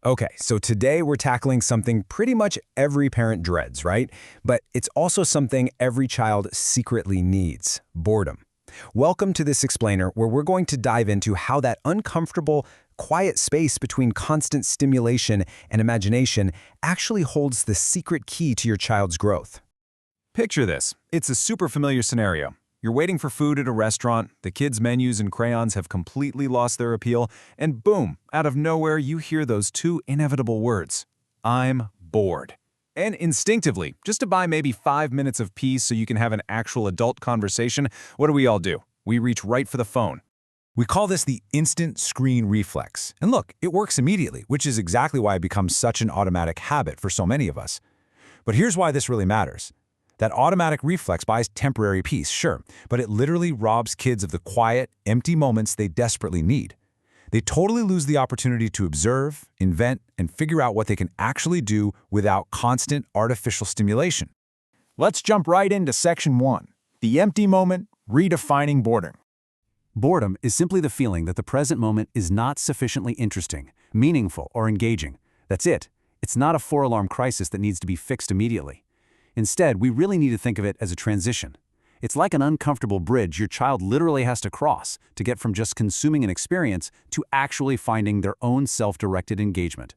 Okay, so today we're tackling something pretty much every parent dreads, right? But it's also something every child secretly needs: boredom. Welcome to this explainer where we're going to dive into how that uncomfortable, quiet space between constant stimulation and imagination actually holds the secret key to your child's growth. Picture this. It's a super familiar scenario. You're waiting for food at a restaurant, the kids' menus and crayons have completely lost their appeal, and boom, out of nowhere you hear those two inevitable words: I'm bored. And instinctively, just to buy maybe 5 minutes of peace so you can have an actual adult conversation, what do we all do? We reach right for the phone. We call this the instant screen reflex. And look, it works immediately, which is exactly why it becomes such an automatic habit for so many of us. But here's why this really matters. That automatic reflex buys temporary peace, sure, but it literally robs kids of the quiet, empty moments they desperately need. They totally lose the opportunity to observe, invent, and figure out what they can actually do without constant artificial stimulation. Let's jump right into Section 1, the empty moment, redefining boredom. Boredom is simply the feeling that the present moment is not sufficiently interesting, meaningful, or engaging. That's it. It's not a four-alarm crisis that needs to be fixed immediately. Instead, we really need to think of it as a transition. It's like an uncomfortable bridge your child literally has to cross to get from just consuming an experience to actually finding their own self-directed engagement.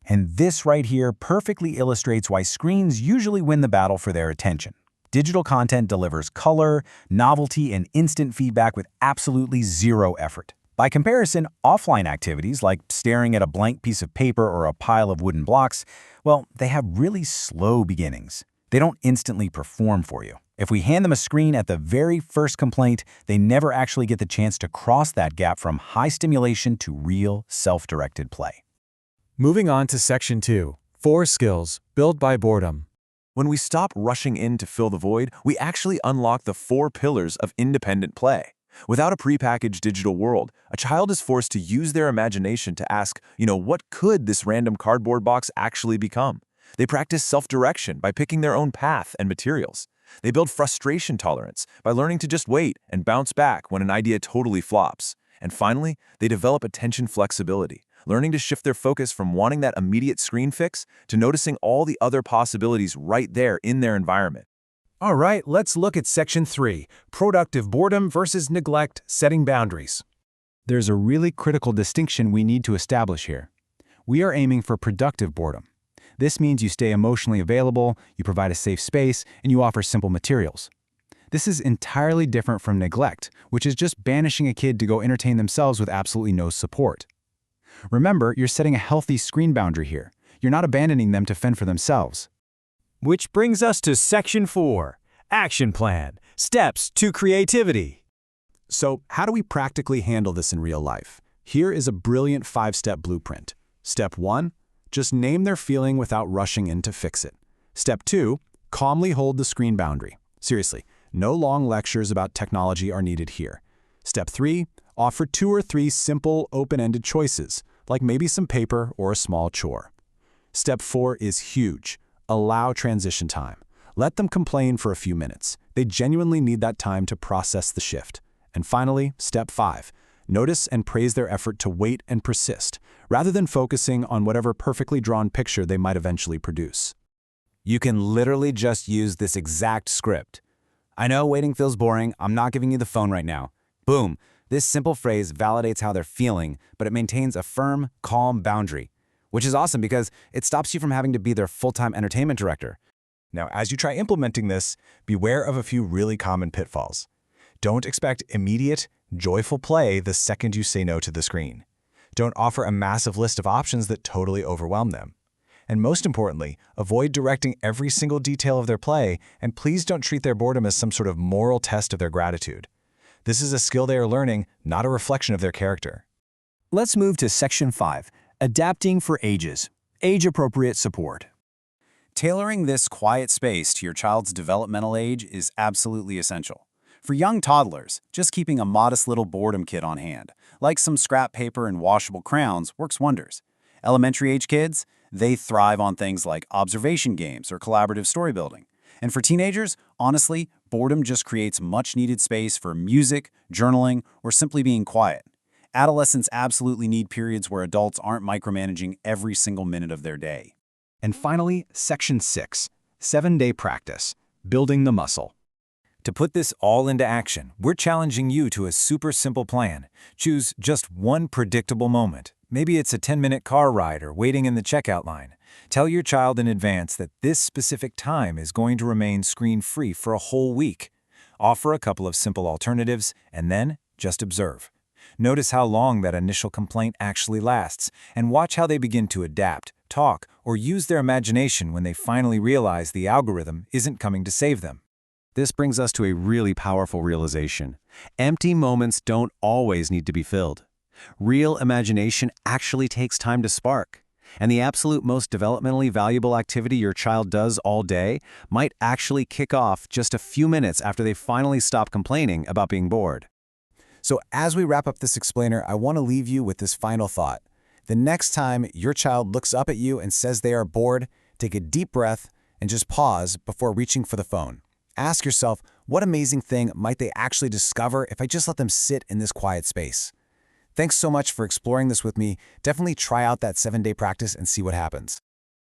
And this right here perfectly illustrates why screens usually win the battle for their attention. Digital content delivers color, novelty, and instant feedback with absolutely zero effort. By comparison, offline activities like staring at a blank piece of paper or a pile of wooden blocks, well, they have really slow beginnings. They don't instantly perform for you. If we hand them a screen at the very first complaint, they never actually get the chance to cross that gap from high stimulation to real, self-directed play. Moving on to Section 2, 4 skills built by boredom. When we stop rushing in to fill the void, we actually unlock the 4 pillars of independent play. Without a prepackaged digital world, a child is forced to use their imagination to ask, what could this random cardboard box actually become? They practice self-direction by picking their own path and materials. They build frustration tolerance by learning to just wait and bounce back when an idea totally flops. And finally, they develop attention flexibility, learning to shift their focus from wanting that immediate screen fix to noticing all the other possibilities right there in their environment. All right, let's look at Section 3, productive boredom versus neglect, setting boundaries. There's a really critical distinction we need to establish here. We are aiming for productive boredom. This means you stay emotionally available, you provide a safe space, and you offer simple materials. This is entirely different from neglect, which is just banishing a kid to go entertain themselves with absolutely no support. Remember, you're setting a healthy screen boundary here. You're not abandoning them to fend for themselves. Which brings us to Section 4, Action Plan, Steps to Creativity. So, how do we practically handle this in real life? Here is a brilliant 5-step blueprint. Step 1, just name their feeling without rushing in to fix it. Step 2, calmly hold the screen boundary. Seriously, no long lectures about technology are needed here. Step 3, offer 2 or 3 simple, open-ended choices, like maybe some paper or a small chore. Step 4 is huge. Allow transition time. Let them complain for a few minutes. They genuinely need that time to process the shift. And finally, Step 5. Notice and praise their effort to wait and persist, rather than focusing on whatever perfectly drawn picture they might eventually produce. You can literally just use this exact script. I know waiting feels boring, I'm not giving you the phone right now. Boom, this simple phrase validates how they're feeling, but it maintains a firm, calm boundary, which is awesome because it stops you from having to be their full-time entertainment director. Now, as you try implementing this, beware of a few really common pitfalls. Don't expect immediate, joyful play the second you say no to the screen. Don't offer a massive list of options that totally overwhelm them. And most importantly, avoid directing every single detail of their play, and please don't treat their boredom as some sort of moral test of their gratitude. This is a skill they are learning, not a reflection of their character. Let's move to Section 5, Adapting for Ages, Age-Appropriate Support. Tailoring this quiet space to your child's developmental age is absolutely essential. For young toddlers, just keeping a modest little boredom kit on hand, like some scrap paper and washable crayons, works wonders. Elementary-age kids, they thrive on things like observation games or collaborative story building. And for teenagers, honestly, boredom just creates much-needed space for music, journaling, or simply being quiet. Adolescents absolutely need periods where adults aren't micromanaging every single minute of their day. And finally, Section 6, 7-day practice, building the muscle. To put this all into action, we're challenging you to a super simple plan. Choose just one predictable moment. Maybe it's a 10-minute car ride or waiting in the checkout line. Tell your child in advance that this specific time is going to remain screen-free for a whole week. Offer a couple of simple alternatives, and then just observe. Notice how long that initial complaint actually lasts, and watch how they begin to adapt, talk, or use their imagination when they finally realize the algorithm isn't coming to save them. This brings us to a really powerful realization. Empty moments don't always need to be filled. Real imagination actually takes time to spark. And the absolute most developmentally valuable activity your child does all day might actually kick off just a few minutes after they finally stop complaining about being bored. So as we wrap up this explainer, I want to leave you with this final thought. The next time your child looks up at you and says they are bored, take a deep breath and just pause before reaching for the phone. Ask yourself, what amazing thing might they actually discover if I just let them sit in this quiet space? Thanks so much for exploring this with me. Definitely try out that 7-day practice and see what happens.